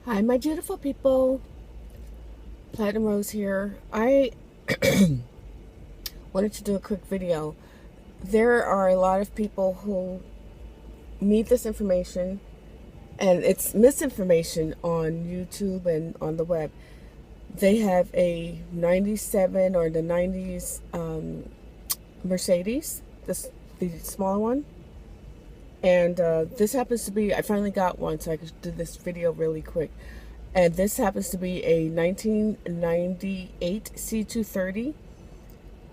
Hi, my beautiful people. Platinum Rose here. I wanted to do a quick video. There are a lot of people who need this information, and it's misinformation on YouTube and on the web. They have a 97 or the 90s Mercedes, the smaller one. And this happens to be, I finally got one, so I could do this video really quick. And this happens to be a 1998 C230.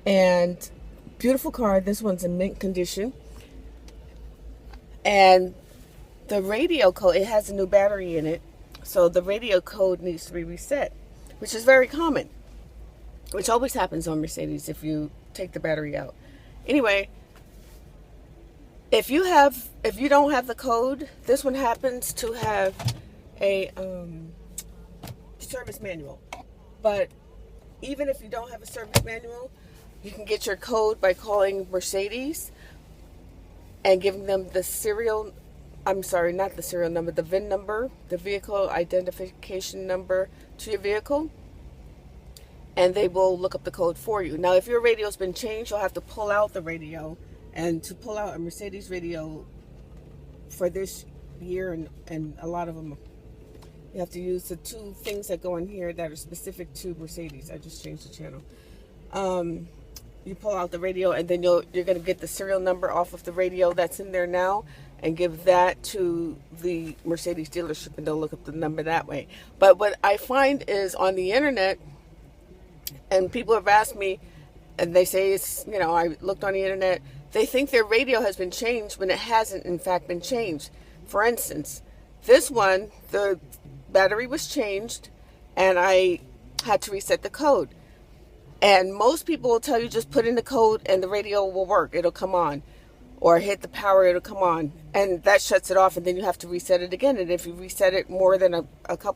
And beautiful car. This one's in mint condition. And the radio code, it has a new battery in it. So the radio code needs to be reset, which is very common. Which always happens on Mercedes if you take the battery out. Anyway, if you don't have the code, this one happens to have a service manual. But even if you don't have a service manual, you can get your code by calling Mercedes and giving them the not the serial number, the VIN number, the vehicle identification number to your vehicle, and they will look up the code for you. Now, if your radio's been changed, you'll have to pull out the radio. And to pull out a Mercedes radio for this year, and a lot of them, you have to use the two things that go in here that are specific to Mercedes. I just changed the channel. You pull out the radio, and then you're going to get the serial number off of the radio that's in there now, and give that to the Mercedes dealership, and they'll look up the number that way. But what I find is on the internet, and people have asked me, and they say it's, I looked on the internet, they think their radio has been changed when it hasn't, in fact, been changed. For instance, this one, the battery was changed, and I had to reset the code. And most people will tell you just put in the code and the radio will work. It'll come on. Or hit the power, it'll come on. And that shuts it off, and then you have to reset it again. And if you reset it more than a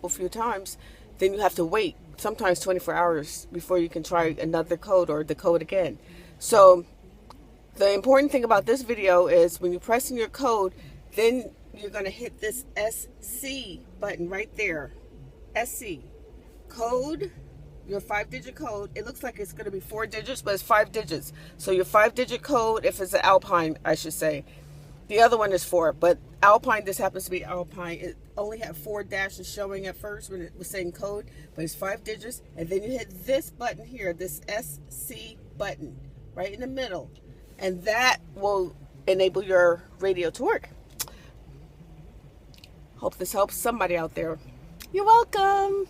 few times, then you have to wait, sometimes 24 hours, before you can try another code or the code again. So the important thing about this video is when you press in your code, then you're going to hit this SC button right there. SC. Code, your 5-digit code. It looks like it's going to be 4 digits, but it's 5 digits. So your 5-digit code, if it's an Alpine, I should say. The other one is 4, but Alpine, this happens to be Alpine. It only had 4 dashes showing at first when it was saying code, but it's 5 digits. And then you hit this button here, this SC button, right in the middle. And that will enable your radio to work. Hope this helps somebody out there. You're welcome.